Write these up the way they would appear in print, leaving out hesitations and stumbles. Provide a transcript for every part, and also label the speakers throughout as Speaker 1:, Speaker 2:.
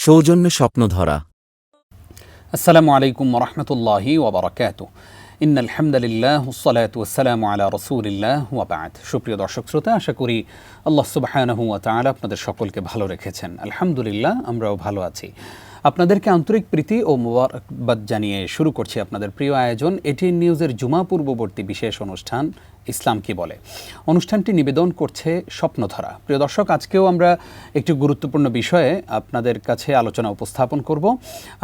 Speaker 1: সৌজন্যে স্বপ্নধরা।
Speaker 2: আসসালামু আলাইকুম ওয়া রাহমাতুল্লাহি ওয়া বারাকাতুহু। ইন্নাল হামদালিল্লাহ ওয়াসসালাতু ওয়াসসালামু আলা রাসূলিল্লাহ ওয়া বা'দ। সুপ্রিয় দর্শক শ্রোতা, আশা করি আল্লাহ সুবহানাহু ওয়া তাআলা আপনাদের সকলকে ভালো রেখেছেন। আলহামদুলিল্লাহ, আমরাও ভালো আছি। আপনাদেরকে আন্তরিক প্রীতি ও মোবারকবাদ জানিয়ে শুরু করছি আপনাদের প্রিয় আয়োজন এটিএন নিউজের জুমা পূর্ববর্তী বিশেষ অনুষ্ঠান ইসলাম কি বলে। অনুষ্ঠানটি নিবেদন করছে স্বপ্নধরা। প্রিয় দর্শক, আজকেও আমরা একটি গুরুত্বপূর্ণ বিষয়ে আপনাদের কাছে আলোচনা উপস্থাপন করব।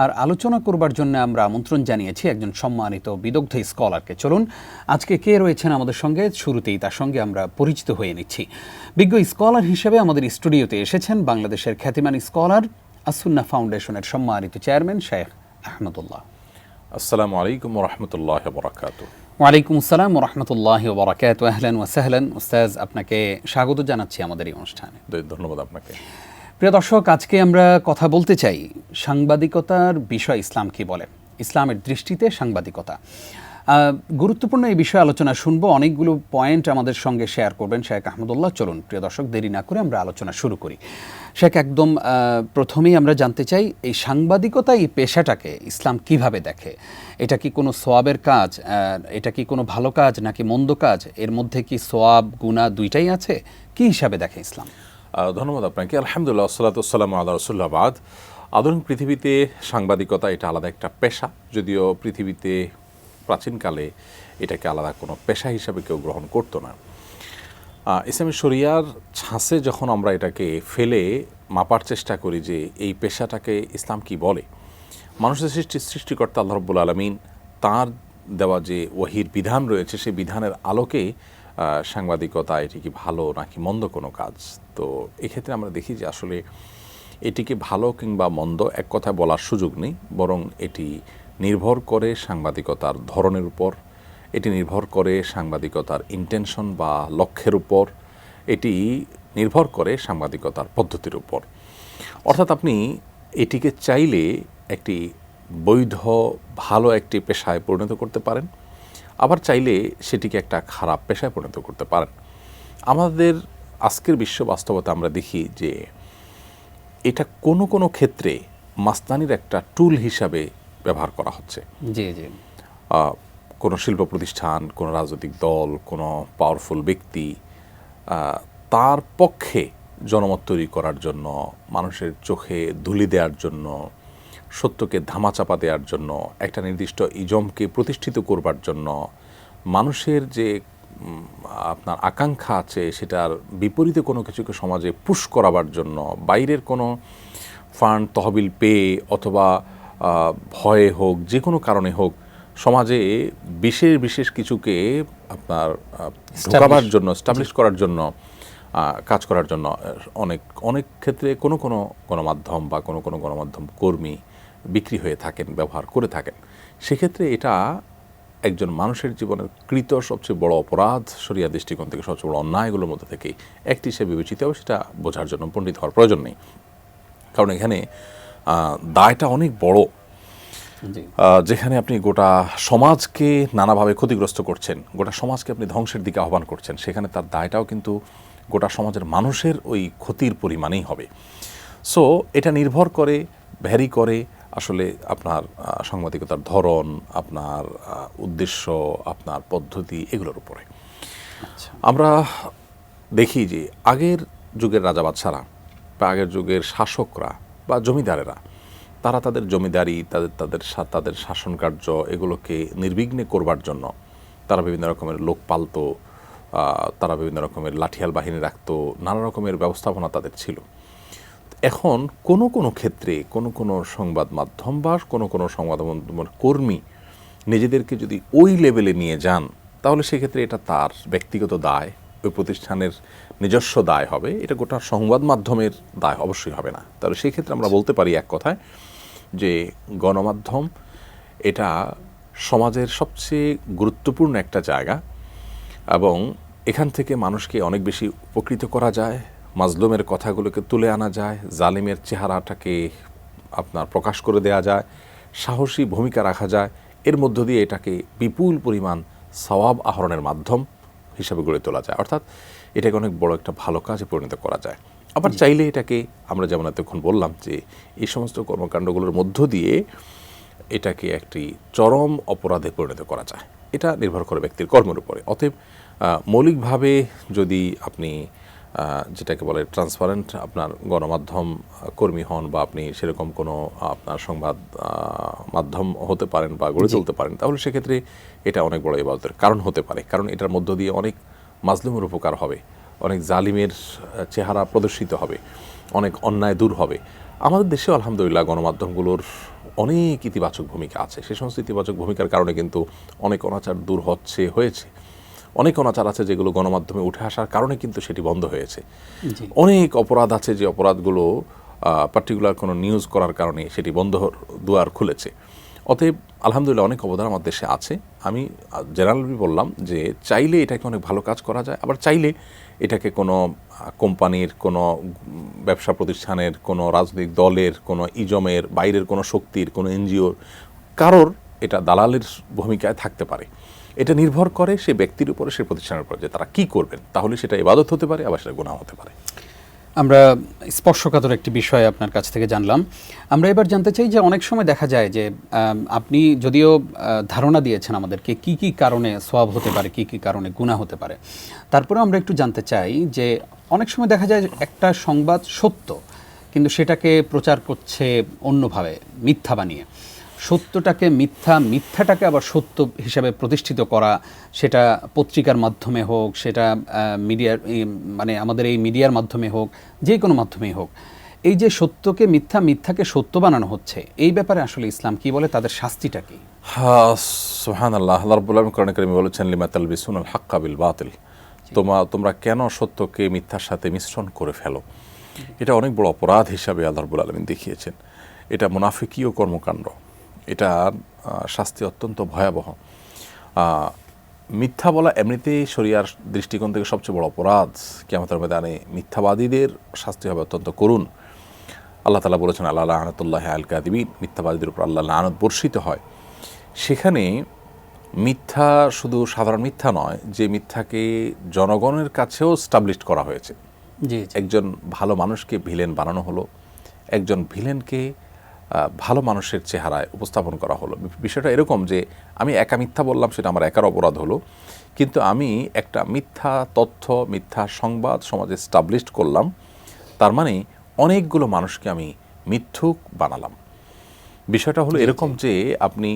Speaker 2: আর আলোচনা করবার জন্য আমরা আমন্ত্রণ জানিয়েছি একজন সম্মানিত বিদগ্ধ স্কলারকে। চলুন আজকে কে রয়েছেন আমাদের সঙ্গে, শুরুতেই তার সঙ্গে আমরা পরিচিত হয়ে নিচ্ছি। বিজ্ঞ স্কলার হিসেবে আমাদের স্টুডিওতে এসেছেন বাংলাদেশের খ্যাতিমান স্কলার আসুন্নাহ ফাউন্ডেশনের সম্মানিত চেয়ারম্যান শেখ আহমদুল্লাহ।
Speaker 3: আসসালামু আলাইকুম ওয়া রাহমাতুল্লাহি ওয়া বারাকাতুহু।
Speaker 2: ওয়ালাইকুম আসসালাম ওয়া রাহমাতুল্লাহি ওয়া বারাকাতুহু। আহলান ওয়া সাহলান উস্তাজ, আপনাকে স্বাগত জানাচ্ছি আমাদের এই অনুষ্ঠানে।
Speaker 3: ধন্যবাদ আপনাকে।
Speaker 2: প্রিয় দর্শক, আজকে আমরা কথা বলতে চাই সাংবাদিকতার বিষয় ইসলাম কি বলে, ইসলামের দৃষ্টিতে সাংবাদিকতা। গুরুত্বপূর্ণ এই বিষয়ে আলোচনা শুনবো। অনেকগুলো পয়েন্ট আমাদের সঙ্গে শেয়ার করবেন শেখ আহমদুল্লাহ। চলুন প্রিয় দর্শক, দেরি না করে আমরা আলোচনা শুরু করি। শেখ, একদম প্রথমেই আমরা জানতে চাই এই সাংবাদিকতা, এই পেশাটাকে ইসলাম কিভাবে দেখে? এটা কি কোনো সোয়াবের কাজ? এটা কি কোনো ভালো কাজ নাকি মন্দ কাজ? এর মধ্যে কি সোয়াব গুনাহ দুইটাই আছে? কি হিসাবে দেখে ইসলাম?
Speaker 3: ধন্যবাদ আপনাকে। আলহামদুলিল্লাহ, আসসালাতু ওয়াসসালামু আলা রাসূলিল্লাহ বাদ। আধুনিক পৃথিবীতে সাংবাদিকতা এটা আলাদা একটা পেশা, যদিও পৃথিবীতে প্রাচীনকালে এটাকে আলাদা কোনো পেশা হিসাবে কেউ গ্রহণ করতো না। ইসলামী শরিয়ার ছাঁচে যখন আমরা এটাকে ফেলে মাপার চেষ্টা করি যে এই পেশাটাকে ইসলাম কি বলে, মানুষের সৃষ্টিকর্তা আল্লাহ রাব্বুল আলামিন তাঁর দেওয়া যে ওয়াহির বিধান রয়েছে সেই বিধানের আলোকে সাংবাদিকতা এটি কি ভালো নাকি মন্দ কোনো কাজ। তো এক্ষেত্রে আমরা দেখি যে আসলে এটিকে ভালো কিংবা মন্দ এক কথায় বলার সুযোগ নেই, বরং এটি নির্ভর করে সাংবাদিকতার ধরনের উপর, এটি নির্ভর করে সাংবাদিকতার ইন্টেনশন বা লক্ষ্যের উপর, এটি নির্ভর করে সাংবাদিকতার পদ্ধতির উপর। অর্থাৎ আপনি এটিকে চাইলে একটি বৈধ ভালো একটি পেশায় পরিণত করতে পারেন, আবার চাইলে সেটিকে একটা খারাপ পেশায় পরিণত করতে পারেন। আমাদের আজকের বিশ্ব বাস্তবতা আমরা দেখি যে এটা কোনো কোনো ক্ষেত্রে মাস্তানির একটা টুল হিসাবে ব্যবহার করা হচ্ছে।
Speaker 2: জি জি।
Speaker 3: কোনো শিল্প প্রতিষ্ঠান, কোনো রাজনৈতিক দল, কোনো পাওয়ারফুল ব্যক্তি তার পক্ষে জনমত তৈরি করার জন্য, মানুষের চোখে ধুলি দেওয়ার জন্য, সত্যকে ধামাচাপা দেওয়ার জন্য, একটা নির্দিষ্ট ইজমকে প্রতিষ্ঠিত করবার জন্য, মানুষের যে আপনার আকাঙ্ক্ষা আছে সেটার বিপরীতে কোনো কিছুকে সমাজে পুশ করাবার জন্য বাইরের কোনো ফান্ড তহবিল পেয়ে অথবা ভয়ে হোক, যে কোনো কারণে হোক, সমাজে বিশেষ বিশেষ কিছুকে আপনার ঢোকাবার জন্য, স্টাবলিশ করার জন্য, কাজ করার জন্য অনেক অনেক ক্ষেত্রে কোনো কোনো গণমাধ্যম বা কোনো কোনো গণমাধ্যম কর্মী বিক্রি হয়ে থাকেন, ব্যবহার করে থাকেন। সেক্ষেত্রে এটা একজন মানুষের জীবনের কৃত সবচেয়ে বড় অপরাধ, শরিয়া দৃষ্টিকোণ থেকে সবচেয়ে বড় অন্যায়গুলোর মধ্যে থেকে একটি হিসেবে বিবেচিত হবে। সেটা বোঝার জন্য পণ্ডিত হওয়ার প্রয়োজন নেই, কারণ এখানে দায়টা অনেক বড়। যেখানে আপনি গোটা সমাজকে নানাভাবে ক্ষতিগ্রস্ত করছেন, গোটা সমাজকে আপনি ধ্বংসের দিকে আহ্বান করছেন, সেখানে তার দায়টাও কিন্তু গোটা সমাজের মানুষের ওই ক্ষতির পরিমাণেই হবে। সো এটা নির্ভর করে, ভ্যারি করে আসলে আপনার সাংবাদিকতার ধরন, আপনার উদ্দেশ্য, আপনার পদ্ধতি, এগুলোর উপরে। আমরা দেখি যে আগের যুগের রাজা বাদশারা বা আগের যুগের শাসকরা বা জমিদারেরা, তারা তাদের জমিদারি, তাদের শাসন কার্য এগুলোকে নির্বিঘ্নে করবার জন্য তারা বিভিন্ন রকমের লোক পালতো, তারা বিভিন্ন রকমের লাঠিয়াল বাহিনী রাখতো, নানা রকমের ব্যবস্থাপনা তাদের ছিল। এখন কোনো কোনো ক্ষেত্রে কোনো কোনো সংবাদ মাধ্যম বা কোনো কোনো সংবাদ মাধ্যমের কর্মী নিজেদেরকে যদি ওই লেভেলে নিয়ে যান, তাহলে সেক্ষেত্রে এটা তার ব্যক্তিগত দায়, ওই প্রতিষ্ঠানের নিজস্ব দায় হবে, এটা গোটা সংবাদ মাধ্যমের দায় অবশ্যই হবে না। তাহলে সেই ক্ষেত্রে আমরা বলতে পারি এক কথায় যে গণমাধ্যম এটা সমাজের সবচেয়ে গুরুত্বপূর্ণ একটা জায়গা, এবং এখান থেকে মানুষকে অনেক বেশি উপকৃত করা যায়, মাজলুমের কথাগুলোকে তুলে আনা যায়, জালিমের চেহারাটাকে আপনার প্রকাশ করে দেয়া যায়, সাহসী ভূমিকা রাখা যায়, এর মধ্য দিয়ে এটাকে বিপুল পরিমাণ সওয়াব আহরণের মাধ্যম হিসাবে গড়ে তোলা যায়, অর্থাৎ এটাকে অনেক বড় একটা ভালো কাজে পরিণত করা যায়। আবার চাইলে এটাকে আমরা যেমন এতক্ষণ বললাম যে এই সমস্ত কর্মকাণ্ডগুলোর মধ্য দিয়ে এটাকে একটি চরম অপরাধে পরিণত করা যায়। এটা নির্ভর করে ব্যক্তির কর্মের উপরে। অতএব মৌলিকভাবে যদি আপনি যেটাকে বলে ট্রান্সপারেন্ট আপনার গণমাধ্যম কর্মী হন বা আপনি সেরকম কোনো আপনার সংবাদ মাধ্যম হতে পারেন বা গড়ে তুলতে পারেন, তাহলে সেক্ষেত্রে এটা অনেক বড় ইবাদতের কারণ হতে পারে। কারণ এটার মধ্য দিয়ে অনেক মাজলুমের উপকার হবে, অনেক জালিমের চেহারা প্রদর্শিত হবে, অনেক অন্যায় দূর হবে। আমাদের দেশে আলহামদুলিল্লাহ গণমাধ্যমগুলোর অনেক ইতিবাচক ভূমিকা আছে। সে সমস্ত ইতিবাচক ভূমিকার কারণে কিন্তু অনেক অনাচার দূর হয়েছে। অনেক অনাচার আছে যেগুলো গণমাধ্যমে উঠে আসার কারণে কিন্তু সেটি বন্ধ হয়েছে। অনেক অপরাধ আছে যে অপরাধগুলো পার্টিকুলার কোনো নিউজ করার কারণে সেটি বন্ধ দুয়ার খুলেছে। অতএব আলহামদুলিল্লাহ অনেক অবদান আমার দেশে আছে। আমি জেনারেলি বললাম যে চাইলে এটাকে অনেক ভালো কাজ করা যায়, আবার চাইলে এটাকে কোনো কোম্পানির, কোনো ব্যবসা প্রতিষ্ঠানের, কোনো রাজনৈতিক দলের, কোনো ইজমের, বাইরের কোনো শক্তির, কোনো এনজিওর কারোর এটা দালালের ভূমিকায় থাকতে পারে। এটা নির্ভর করে সে ব্যক্তির উপরে, সে প্রতিষ্ঠানের উপরে যে তারা কী করবেন। তাহলে সেটা ইবাদত হতে পারে, আবার সেটা গুনাহ হতে পারে।
Speaker 2: আমরা স্পর্শকাতর একটি বিষয় আপনার কাছ থেকে জানলাম। আমরা এবার জানতে চাই যে অনেক সময় দেখা যায় যে আপনি যদিও ধারণা দিয়েছেন আমাদেরকে কি কি কারণে সওয়াব হতে পারে, কি কি কারণে গুনাহ হতে পারে, তারপরে আমরা একটু জানতে চাই যে অনেক সময় দেখা যায় একটা সংবাদ সত্য কিন্তু সেটাকে প্রচার করছে অন্যভাবে, মিথ্যা বানিয়ে। সত্যটাকে মিথ্যা, মিথ্যাটাকে আবার সত্য হিসাবে প্রতিষ্ঠিত করা, সেটা পত্রিকার মাধ্যমে হোক, সেটা মিডিয়ার মানে আমাদের এই মিডিয়ার মাধ্যমে হোক, যে কোনো মাধ্যমেই হোক, এই যে সত্যকে মিথ্যা, মিথ্যাকে সত্য বানানো হচ্ছে, এই ব্যাপারে আসলে ইসলাম কি বলে, তাদের শাস্তিটা কি?
Speaker 3: সুবহানাল্লাহ, আল্লাহ রাব্বুল আলামিন কোরআনে কারিমে বলেছেন লিমা তালবিসুনাল হাক্কা বিল বাতিল, তোমরা কেন সত্যকে মিথ্যার সাথে মিশ্রণ করে ফেলো। এটা অনেক বড় অপরাধ হিসাবে আল্লাহ রাব্বুল আলামিন দেখিয়েছেন। এটা মুনাফিকীয় কর্মকাণ্ড, এটা শাস্তি অত্যন্ত ভয়াবহ। মিথ্যা বলা এমনিতেই শরিয়ার দৃষ্টিকোণ থেকে সবচেয়ে বড় অপরাধ। কিয়ামতের ময়দানে মিথ্যাবাদীদের শাস্তি হবে অত্যন্ত করুণ। আল্লাহ তাআলা বলেছেন আল্লাহ লানাতুল্লাহি আল কাযিবিন, মিথ্যাবাদীদের উপর আল্লাহ লানত বর্ষিত হয়। সেখানে মিথ্যা শুধু সাধারণ মিথ্যা নয়, যে মিথ্যাকে জনগণের কাছেও স্টাবলিশড করা হয়েছে। একজন ভালো মানুষকে ভিলেন বানানো হলো, একজন ভিলেনকে ভালো মানুষের চেহারায় উপস্থাপন করা হলো। বিষয়টা এরকম যে আমি একা মিথ্যা বললাম, সেটা আমার একার অপরাধ হলো, কিন্তু আমি একটা মিথ্যা তথ্য, মিথ্যা সংবাদ সমাজে স্টাবলিশড করলাম, তার মানে অনেকগুলো মানুষকে আমি মিথ্যুক বানালাম। বিষয়টা হলো এরকম যে আপনি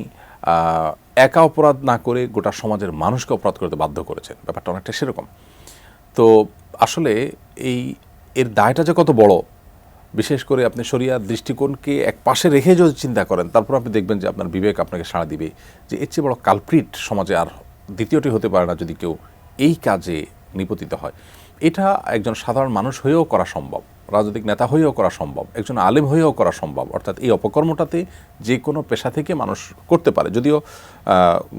Speaker 3: একা অপরাধ না করে গোটা সমাজের মানুষকে অপরাধ করতে বাধ্য করেছেন। ব্যাপারটা অনেকটা সেরকম। তো আসলে এর দায়টা যে কত বড়, বিশেষ করে আপনি শরিয়ার দৃষ্টিকোণকে এক পাশে রেখে যদি চিন্তা করেন, তারপর আপনি দেখবেন যে আপনার বিবেক আপনাকে সাড়া দিবে যে এর চেয়ে বড় কালপ্রিট সমাজে আর দ্বিতীয়টি হতে পারে না যদি কেউ এই কাজে নিপতিত হয়। এটা একজন সাধারণ মানুষ হয়েও করা সম্ভব, রাজনৈতিক নেতা হয়েও করা সম্ভব, একজন আলেম হয়েও করা সম্ভব। অর্থাৎ এই অপকর্মটাতে যে কোনো পেশা থেকে মানুষ করতে পারে। যদিও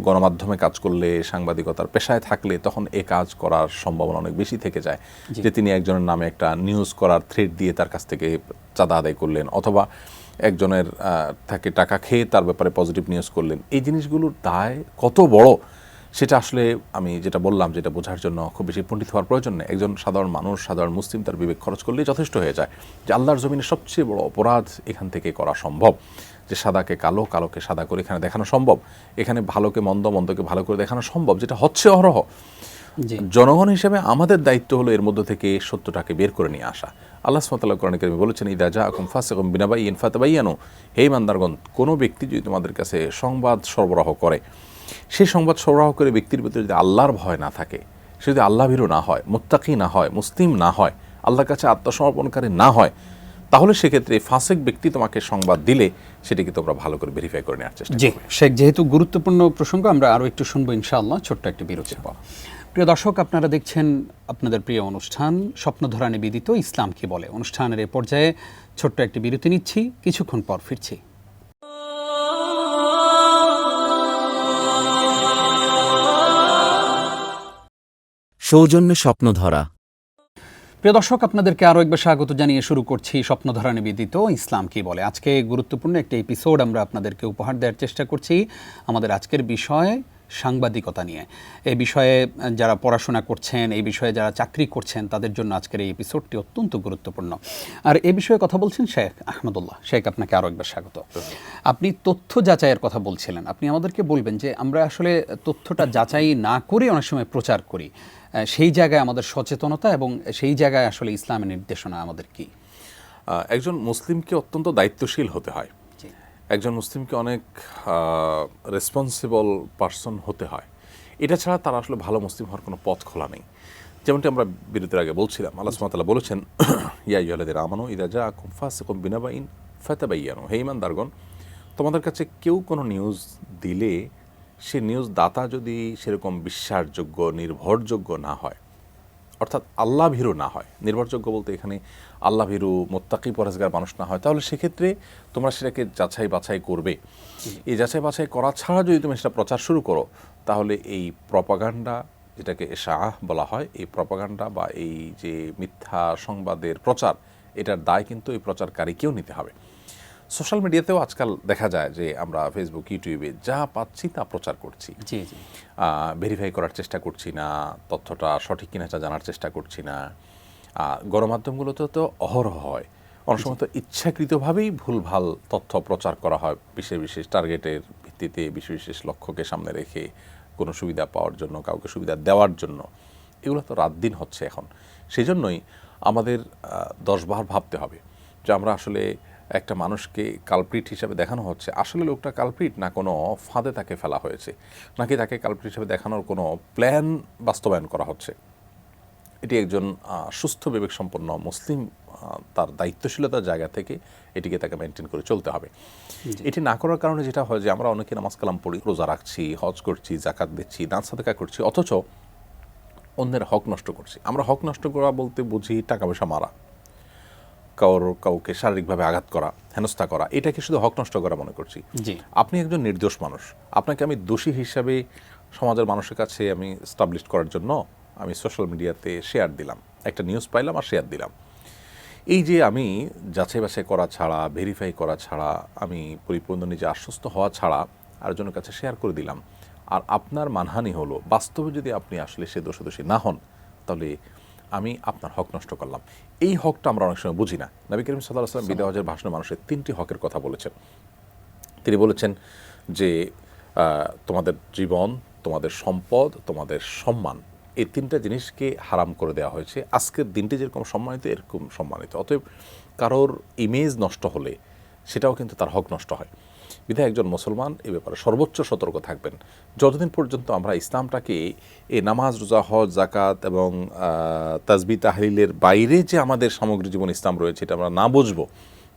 Speaker 3: গণমাধ্যমে কাজ করলে, সাংবাদিকতার পেশায় থাকলে তখন এ কাজ করার সম্ভাবনা অনেক বেশি থেকে যায়, যে তিনি একজনের নামে একটা নিউজ করার থ্রেড দিয়ে তার কাছ থেকে চাঁদা আদায় করলেন, অথবা একজনের থেকে টাকা খেয়ে তার ব্যাপারে পজিটিভ নিউজ করলেন। এই জিনিসগুলোর দায় কত বড় সেটা আসলে আমি যেটা বললাম, যেটা বোঝার জন্য খুব বেশি পণ্ডিত হওয়ার প্রয়োজন নেই। একজন সাধারণ মানুষ, সাধারণ মুসলিম তার বিবেক খরচ করলেই যথেষ্ট হয়ে যায় যে আল্লাহর জমিনে সবচেয়ে বড় অপরাধ এখান থেকে করা সম্ভব, যে সাদাকে কালো, কালোকে সাদা করে এখানে দেখানো সম্ভব, এখানে ভালোকে মন্দ, মন্দকে ভালো করে দেখানো সম্ভব, যেটা হচ্ছে অহরহ। জনগণ হিসেবে আমাদের দায়িত্ব হলো এর মধ্য থেকে সত্যটাকে বের করে নিয়ে আসা। আল্লাহ সুবহানাহু ওয়া তাআলা কোরআনে কারিমে বলেছেন ইযা জাআকুম ফাসিকুম বিনাবাইয়িন ফাতাবায়ানু, হে ইমানদারগণ, কোনো ব্যক্তি যদি তোমাদের কাছে সংবাদ সরবরাহ করে, সেই সংবাদ সরবরাহ করে ব্যক্তির ভিতরে যদি আল্লাহর ভয় না থাকে, সে যদি আল্লাহ ভীরু না হয়, মুত্তাকি না হয়, মুসলিম না হয়, আল্লাহর কাছে আত্মসমর্পণকারী না হয়, তাহলে সেক্ষেত্রে ফাসিক ব্যক্তি তোমাকে সংবাদ দিলে সেটিকে তোমরা ভালো করে ভেরিফাই করে নেওয়ার চেষ্টা করবে।
Speaker 2: শেখ, যেহেতু গুরুত্বপূর্ণ প্রসঙ্গ, আমরা আরও একটু শুনবো ইনশাআল্লাহ, ছোট্ট একটি বিরতির পর। প্রিয় দর্শক, আপনারা দেখছেন আপনাদের প্রিয় অনুষ্ঠান স্বপ্নধরা নিবেদিত ইসলাম কি বলে। অনুষ্ঠানের এই পর্যায়ে ছোট্ট একটি বিরতি নিচ্ছি, কিছুক্ষণ পর ফিরছি।
Speaker 1: সৌজন্যে স্বপ্নধরা।
Speaker 2: প্রিয় দর্শক, আপনাদেরকে আরও একবার স্বাগত জানিয়ে শুরু করছি স্বপ্নধরা নিবেদিত ইসলাম কি বলে। আজকে গুরুত্বপূর্ণ একটি এপিসোড আমরা আপনাদেরকে উপহার দেওয়ার চেষ্টা করছি। আমাদের আজকের বিষয় সাংবাদিকতা নিয়ে। এই বিষয়ে যারা পড়াশোনা করছেন, এই বিষয়ে যারা চাকরি করছেন, তাদের জন্য আজকের এই এপিসোডটি অত্যন্ত গুরুত্বপূর্ণ। আর এই বিষয়ে কথা বলছেন শেখ আহমদুল্লাহ। শেখ, আপনাকে আরও একবার স্বাগত। আপনি তথ্য যাচাইয়ের কথা বলছিলেন, আপনি আমাদেরকে বলবেন যে আমরা আসলে তথ্যটা যাচাই না করে অনেক সময় প্রচার করি, সেই জায়গায় আমাদের সচেতনতা এবং সেই জায়গায় আসলে ইসলামের নির্দেশনা আমাদের কি?
Speaker 3: একজন মুসলিমকে অত্যন্ত দায়িত্বশীল হতে হয়, একজন মুসলিমকে অনেক রেসপন্সিবল পার্সন হতে হয়। এটা ছাড়া তার আসলে ভালো মুসলিম হওয়ার কোনো পথ খোলা নেই। যেমনটি আমরা বিরতির আগে বলছিলাম, আল্লাহ সুবহানাহু ওয়া তাআলা বলেছেন, ইয়া আইয়ুহাল্লাযীনা আমানু ইযা জাআকুম ফাসিকুম বিনাবাইন ফাতাবায়ানু, হে ঈমানদারগণ, তোমাদের কাছে কেউ কোনো নিউজ দিলে সে নিউজ দাতা যদি সেরকম বিশ্বাসযোগ্য, নির্ভরযোগ্য না হয়, অর্থাৎ আল্লাহ ভীরু না হয়, নির্ভরযোগ্য বলতে এখানে আল্লাহ ভীরু মুত্তাকি পরহেজগার মানুষ না হয়, তাহলে সেক্ষেত্রে তোমরা সেটাকে যাচাই বাছাই করবে। এই যাচাই বাছাই করা ছাড়া যদি তুমি সেটা প্রচার শুরু করো, তাহলে এই প্রপাগান্ডা, যেটাকে ইশাআহ বলা হয়, এই প্রপাগান্ডা বা এই যে মিথ্যা সংবাদের প্রচার, এটার দায় কিন্তু এই প্রচারকারীকেও নিতে হবে। সোশ্যাল মিডিয়াতেও আজকাল দেখা যায় যে আমরা ফেসবুক, ইউটিউবে যা পাচ্ছি তা প্রচার করছি, ভেরিফাই করার চেষ্টা করছি না, তথ্যটা সঠিক কিনা তা জানার চেষ্টা করছি না। গণমাধ্যমগুলোতে তো অহরহ হয়, অনেক সময় তো ইচ্ছাকৃতভাবেই ভুলভাল তথ্য প্রচার করা হয়, বিশেষ বিশেষ টার্গেটের ভিত্তিতে, বিশেষ বিশেষ লক্ষ্যকে সামনে রেখে কোনো সুবিধা পাওয়ার জন্য, কাউকে সুবিধা দেওয়ার জন্য। এগুলো তো রাত দিন হচ্ছে এখন। সেই জন্যই আমাদের 10 বার ভাবতে হবে যে আমরা আসলে একটা মানুষকে কালপ্রিট হিসাবে দেখানো হচ্ছে, আসলে লোকটা কালপ্রিট না কোনো ফাঁদে তাকে ফেলা হয়েছে, নাকি তাকে কালপ্রিট হিসাবে দেখানোর কোনো প্ল্যান বাস্তবায়ন করা হচ্ছে। এটি একজন সুস্থ বিবেকসম্পন্ন মুসলিম তার দায়িত্বশীলতার জায়গা থেকে এটিকে তাকে মেনটেন করে চলতে হবে। এটি না করার কারণে যেটা হয় যে আমরা অনেকে নামাজ কালাম পড়ি, রোজা রাখছি, হজ করছি, জাকাত দিচ্ছি, দান সাদকা করছি, অথচ অন্যের হক নষ্ট করছি। আমরা হক নষ্ট করা বলতে বুঝি টাকা পয়সা মারা, কাউকে শারীরিকভাবে আঘাত করা, হেনস্থা করা, এটাকে শুধু হক নষ্ট করা মনে করছি। আপনি একজন নির্দোষ মানুষ, আপনাকে আমি দোষী হিসাবে সমাজের মানুষের কাছে আমি স্টাবলিশ করার জন্য আমি সোশ্যাল মিডিয়াতে শেয়ার দিলাম, একটা নিউজ পাইলাম আর শেয়ার দিলাম। এই যে আমি যাচাই বাছাই করা ছাড়া, ভেরিফাই করা ছাড়া, আমি পরিপূর্ণ নিজে আশ্বস্ত হওয়া ছাড়া আরেকজনের কাছে শেয়ার করে দিলাম, আর আপনার মানহানি হলো, বাস্তবে যদি আপনি আসলে সে দোষী না হন, তাহলে আমি আপনার হক নষ্ট করলাম। এই হকটা আমরা অনেক সময় বুঝি না। নবী করিম সাল্লাল্লাহু আলাইহি ওয়াসাল্লাম বিদায় হজের ভাষণে মানুষের 3টি হকের কথা বলেছেন। তিনি বলেছেন যে তোমাদের জীবন, তোমাদের সম্পদ, তোমাদের সম্মান, এই 3টা জিনিসকে হারাম করে দেওয়া হয়েছে। আজকের দিনটি যেরকম সম্মানিত, এরকম সম্মানিত। অতএব কারোর ইমেজ নষ্ট হলে সেটাও কিন্তু তার হক নষ্ট হয়। বিধায় একজন মুসলমান এ ব্যাপারে সর্বোচ্চ সতর্ক থাকবেন। যতদিন পর্যন্ত আমরা ইসলামটাকে এই নামাজ, রোজা, হজ, জাকাত এবং তাসবিহ তাহলিলের বাইরে যে আমাদের সামগ্রিক জীবন ইসলাম রয়েছে, এটা আমরা না বুঝবো,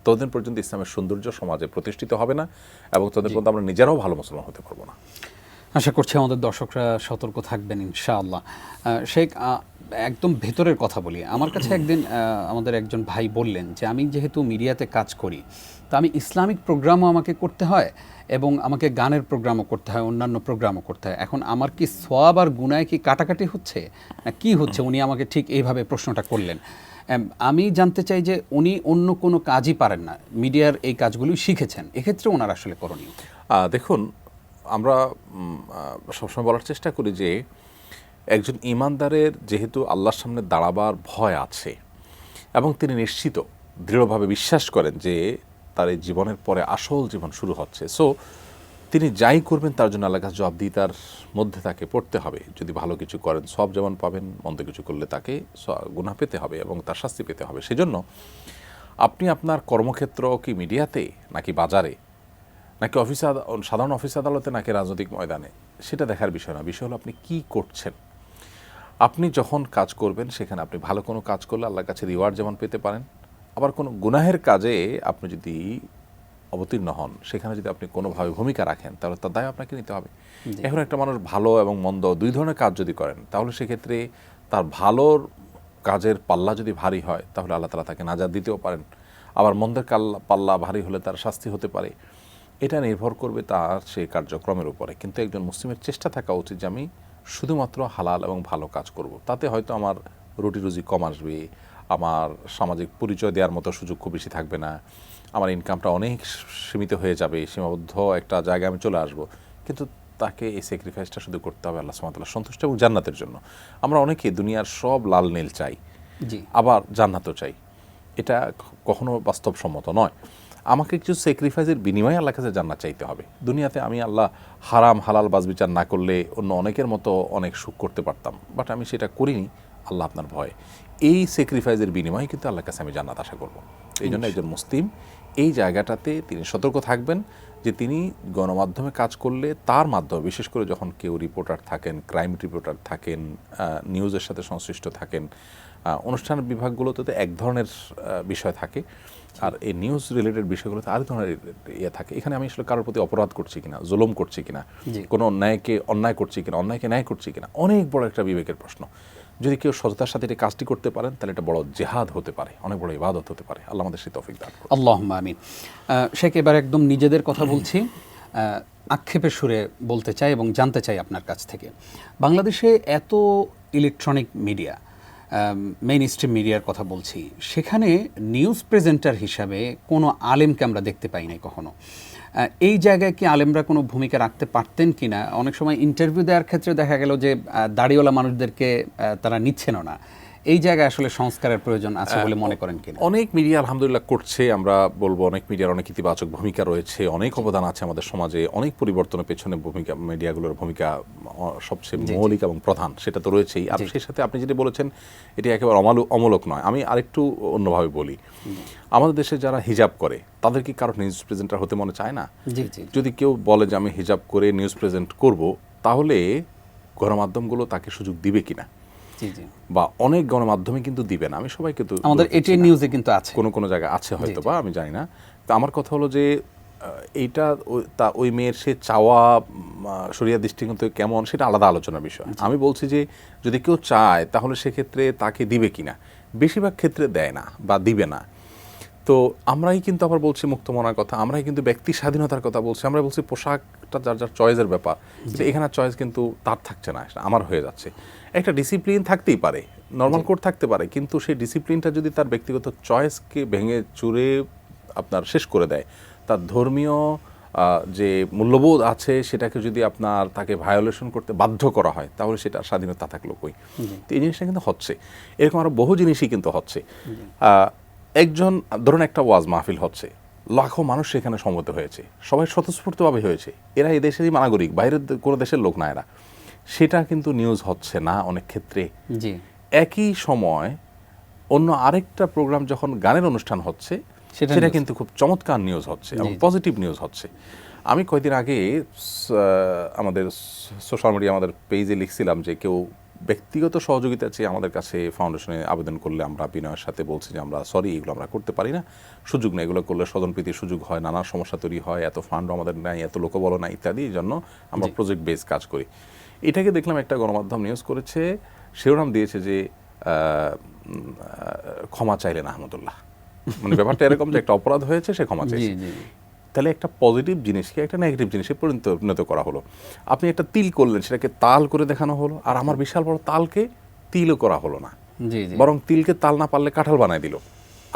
Speaker 3: ততদিন পর্যন্ত ইসলামের সৌন্দর্য সমাজে প্রতিষ্ঠিত হবে না, এবং ততদিন পর্যন্ত আমরা নিজেরাও ভালো মুসলমান হতে পারবো না।
Speaker 2: আশা করছি আমাদের দর্শকরা সতর্ক থাকবেন ইনশাআল্লাহ। শেখ, একদম ভেতরের কথা বলি। আমার কাছে একদিন আমাদের একজন ভাই বললেন যে আমি যেহেতু মিডিয়াতে কাজ করি, তো আমি ইসলামিক প্রোগ্রামও আমাকে করতে হয় এবং আমাকে গানের প্রোগ্রামও করতে হয়, অন্যান্য প্রোগ্রামও করতে হয়। এখন আমার কি সওয়াব আর গুনায় কি কাটাকাটি হচ্ছে না কি হচ্ছে? উনি আমাকে ঠিক এইভাবে প্রশ্নটা করলেন। আমি জানতে চাই যে উনি অন্য কোনো কাজই পারেন না, মিডিয়ার এই কাজগুলি শিখেছেন, এক্ষেত্রে ওনার আসলে করণীয়?
Speaker 3: দেখুন, আমরা সবসময় বলার চেষ্টা করি যে একজন ঈমানদারের যেহেতু আল্লাহর সামনে দাঁড়াবার ভয় আছে এবং তিনি নিশ্চিত, দৃঢ়ভাবে বিশ্বাস করেন যে তার এই জীবনের পরে আসল জীবন শুরু হচ্ছে, সো তিনি যাই করবেন তার জন্য আল্লাহর কাছে জবাবদিহিতার মধ্যে তাকে পড়তে হবে। যদি ভালো কিছু করেন সওয়াব যেমন পাবেন, মন্দ কিছু করলে তাকে গুনাহ পেতে হবে এবং তার শাস্তি পেতে হবে। সেজন্য আপনি আপনার কর্মক্ষেত্র কি মিডিয়াতে, নাকি বাজারে, নাকি সাধারণ অফিস আদালতে, নাকি রাজনৈতিক ময়দানে, সেটা দেখার বিষয় না। বিষয় হলো আপনি কি করছেন। আপনি যখন কাজ করবেন সেখানে আপনি ভালো কোনো কাজ করলে আল্লাহর কাছে রিওয়ার্ড যেমন পেতে পারেন, আবার কোনো গুনাহের কাজে আপনি যদি অবতীর্ণ হন, সেখানে যদি আপনি কোনোভাবে ভূমিকা রাখেন, তাহলে তার দায় আপনাকে নিতে হবে। এখন একটা মানুষ ভালো এবং মন্দ 2 ধরনের কাজ যদি করেন, তাহলে সেক্ষেত্রে তার ভালোর কাজের পাল্লা যদি ভারী হয়, তাহলে আল্লাহ তাআলা তাকে নাজাত দিতেও পারেন। আবার মন্দের পাল্লা ভারী হলে তার শাস্তি হতে পারে। এটা নির্ভর করবে তার সেই কার্যক্রমের উপরে। কিন্তু একজন মুসলিমের চেষ্টা থাকা উচিত যে আমি শুধুমাত্র হালাল এবং ভালো কাজ করব। তাতে হয়তো আমার রুটি রুজি কম আসবে, আমার সামাজিক পরিচয় দেওয়ার মতো সুযোগ খুব বেশি থাকবে না, আমার ইনকামটা অনেক সীমিত হয়ে যাবে, সীমাবদ্ধ একটা জায়গায় আমি চলে আসব। কিন্তু তাকে এই স্যাক্রিফাইসটা শুধু করতে হবে আল্লাহ সুবহানাহু ওয়া তাআলার সন্তুষ্ট এবং জান্নাতের জন্য। আমরা অনেকেই দুনিয়ার সব লাল নীল চাই,
Speaker 2: জি
Speaker 3: আবার জান্নাতও চাই, এটা কখনো বাস্তবসম্মত নয়। আমাকে কিছু স্যাক্রিফাইসের বিনিময়ে আল্লাহর কাছে জান্নাত চাইতে হবে। দুনিয়াতে আমি আল্লাহ হারাম হালাল বাছবিচার না করলে অন্য অনেকের মতো অনেক সুখ করতে পারতাম, বাট আমি সেটা করিনি আল্লাহ আপনার ভয়ে। এই স্যাক্রিফাইসের বিনিময়ে কিন্তু আল্লাহর কাছে আমি জান্নাত আশা করব। এই জন্য একজন মুসলিম এই জায়গাটাতে তিনি সতর্ক থাকবেন যে তিনি গণমাধ্যমে কাজ করলে তার মাধ্যমে, বিশেষ করে যখন কেউ রিপোর্টার থাকেন, ক্রাইম রিপোর্টার থাকেন, নিউজের সাথে সংশ্লিষ্ট থাকেন, অনুষ্ঠান বিভাগগুলোতে তো এক ধরনের বিষয় থাকে, আর এই নিউজ রিলেটেড বিষয়গুলোতে আরেক ধরনের ইয়ে থাকে। এখানে আমি আসলে কারোর প্রতি অপরাধ করছি কিনা, জুলুম করছি কিনা, কোনো অন্যায়কে অন্যায় করছি কিনা, অন্যায়কে ন্যায় করছি কিনা, অনেক বড় একটা বিবেকের প্রশ্ন। যদি কেউ সততার সাথে এই কাজটি করতে পারেন তাহলে এটা বড় জেহাদ হতে পারে, অনেক বড় ইবাদত হতে পারে। আল্লাহ আমাদের সেই তৌফিক দান করুন।
Speaker 2: আল্লাহুম্মা আমিন। শেখ, এবার একদম নিজেদের কথা বলছি, আক্ষেপের সুরে বলতে চাই এবং জানতে চাই আপনার কাছ থেকে, বাংলাদেশে এত ইলেকট্রনিক মিডিয়া, মেইন স্ট্রিম মিডিয়ার কথা বলছি, সেখানে নিউজ প্রেজেন্টার হিসাবে কোনো আলেমকে আমরা দেখতে পাই নাই কখনো। এই জায়গায় কি আলেমরা কোনো ভূমিকা রাখতে পারতেন কি না? অনেক সময় ইন্টারভিউ দেওয়ার ক্ষেত্রে দেখা গেল যে দাড়িওয়ালা মানুষদেরকে তারা নিচ্ছেনও না। এই জায়গায় আসলে সংস্কারের প্রয়োজন আছে বলে মনে করেন কিনা?
Speaker 3: অনেক মিডিয়া আলহামদুলিল্লাহ করছে, আমরা বলবো অনেক মিডিয়ার অনেক ইতিবাচক ভূমিকা রয়েছে, অনেক অবদান আছে আমাদের সমাজে, অনেক পরিবর্তনের পেছনে ভূমিকা, মিডিয়াগুলোর ভূমিকা সবচেয়ে মৌলিক এবং প্রধান, সেটা তো রয়েছেই। আর সেই সাথে আপনি যেটা বলেছেন এটি একেবারে অমূলক নয়। আমি আরেকটু অন্যভাবে বলি, আমাদের দেশে যারা হিজাব করে তাদের কি কারো নিউজ প্রেজেন্টার হতে মনে চায় না? যদি কেউ বলে যে আমি হিজাব করে নিউজ প্রেজেন্ট করব, তাহলে গণমাধ্যমগুলো তাকে সুযোগ দিবে কিনা? বা অনেক গণমাধ্যমে কিন্তু দিবে না। আমি সবাইকে তো,
Speaker 2: আমাদের এটিএন নিউজে কিন্তু আছে,
Speaker 3: কোনো জায়গায় আছে হয়তো বা, আমি জানি না। তো আমার কথা হলো যে এইটা ওই মেয়ের সে চাওয়া শরিয়া দৃষ্টিকোণ থেকে কেমন সেটা আলাদা আলোচনার বিষয়। আমি বলছি যে যদি কেউ চায় তাহলে সেক্ষেত্রে তাকে দিবে কিনা, বেশিরভাগ ক্ষেত্রে দেয় না বা দিবে না। তো আমরাই কিন্তু আবার বলছি মুক্তমনার কথা, আমরাই কিন্তু ব্যক্তি স্বাধীনতার কথা বলছি, আমরা বলছি পোশাকটা যার যার চয়েসের ব্যাপার, এখানে চয়েস কিন্তু তার থাকছে না, আমার হয়ে যাচ্ছে। একটা ডিসিপ্লিন থাকতেই পারে, নর্মাল কোড থাকতে পারে, কিন্তু সেই ডিসিপ্লিনটা যদি তার ব্যক্তিগত চয়েসকে ভেঙে চুরে আপনার শেষ করে দেয়, তার ধর্মীয় যে মূল্যবোধ আছে সেটাকে যদি আপনার তাকে ভায়োলেশন করতে বাধ্য করা হয়, তাহলে সেটা স্বাধীনতা থাকলো কই? তো এই জিনিসটা কিন্তু হচ্ছে, এরকম আরও বহু জিনিসই কিন্তু হচ্ছে। একজন ধরুন একটা ওয়াজ মাহফিল হচ্ছে, লাখো মানুষ সেখানে সমবেত হয়েছে, সবাই স্বতঃস্ফূর্তভাবে হয়েছে, এরা এই দেশেরই নাগরিক, বাইরের কোনো দেশের লোক না এরা, সেটা কিন্তু নিউজ হচ্ছে না অনেক ক্ষেত্রে। একই সময় অন্য আরেকটা প্রোগ্রাম যখন গানের অনুষ্ঠান হচ্ছে সেটা কিন্তু খুব চমৎকার নিউজ হচ্ছে এবং পজিটিভ নিউজ হচ্ছে। আমি কয়েকদিন আগে আমাদের সোশ্যাল মিডিয়া, আমাদের পেজে লিখছিলাম যে কেউ ব্যক্তিগত সহযোগিতা চেয়ে আমাদের কাছে ফাউন্ডেশনে আবেদন করলে আমরা বিনয়ের সাথে বলছি যে আমরা সরি, এগুলো আমরা করতে পারি না, সুযোগ নেই, এগুলো করলে স্বজনপ্রীতির সুযোগ হয়, নানা সমস্যা তৈরি হয়, এত ফান্ডও আমাদের নাই, এত লোকবল নাই ইত্যাদি, এই জন্য আমরা প্রজেক্ট বেস কাজ করি। এটাকে দেখলাম একটা গণমাধ্যম নিউজ করেছে, শিরোনাম দিয়েছে যে ক্ষমা চাইলেন আহমদুল্লাহ, মানে ব্যাপারটা এরকম যে একটা অপরাধ হয়েছে, সে ক্ষমা চাইছে। তাহলে একটা পজিটিভ জিনিসকে একটা নেগেটিভ জিনিসে পরিণত করা হলো। আপনি একটা তিল করলেন, সেটাকে তাল করে দেখানো হলো, আর আমার বিশাল বড় তালকে তিলও করা হলো না, বরং তিলকে তাল না পারলে কাঁঠাল বানায় দিল,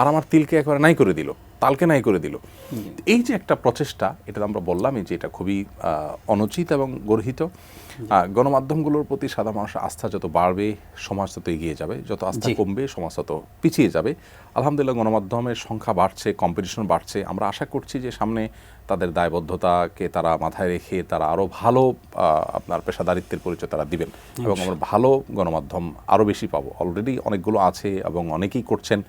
Speaker 3: আর আমার তিলকে একবারে নাই করে দিল, তালকে নাই করে দিল। এই যে একটা প্রচেষ্টা, এটা আমরা বললামই যে এটা খুবই অনুচিত এবং গর্হিত। গণমাধ্যমগুলোর প্রতি সাধারণ মানুষের আস্থা যত বাড়বে, সমাজ তত এগিয়ে যাবে, যত আস্থা কমবে সমাজ তত পিছিয়ে যাবে। আলহামদুলিল্লাহ গণমাধ্যমের সংখ্যা বাড়ছে, কম্পিটিশন বাড়ছে, আমরা আশা করছি যে সামনে তাদের দায়বদ্ধতাকে তারা মাথায় রেখে তারা আরও ভালো আপনার পেশাদারিত্বের পরিচয় তারা দিবেন এবং আমরা ভালো গণমাধ্যম আরও বেশি পাবো। অলরেডি অনেকগুলো আছে এবং অনেকেই করছেন,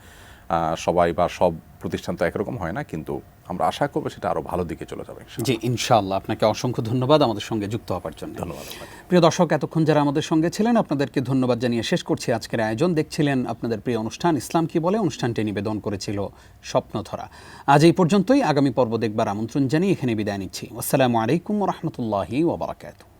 Speaker 3: সবাই বা সব প্রতিষ্ঠান তো একরকম হয় না, কিন্তু আমরা আশা করবো সেটা আরও ভালো দিকে চলে যাবে।
Speaker 2: জি ইনশাআল্লাহ। আপনাকে অসংখ্য ধন্যবাদ আমাদের সঙ্গে যুক্ত হওয়ার জন্য।
Speaker 3: ধন্যবাদ।
Speaker 2: প্রিয় দর্শক, এতক্ষণ যারা আমাদের সঙ্গে ছিলেন আপনাদেরকে ধন্যবাদ জানিয়ে শেষ করছি আজকের আয়োজন। দেখছিলেন আপনাদের প্রিয় অনুষ্ঠান ইসলাম কি বলে, অনুষ্ঠানটি নিবেদন করেছিল স্বপ্নধরা। আজ এই পর্যন্তই, আগামী পর্ব দেখবার আমন্ত্রণ জানিয়ে এখানে বিদায় নিচ্ছি। আসসালামু আলাইকুম ওয়া রাহমাতুল্লাহি ওয়া বারাকাতুহু।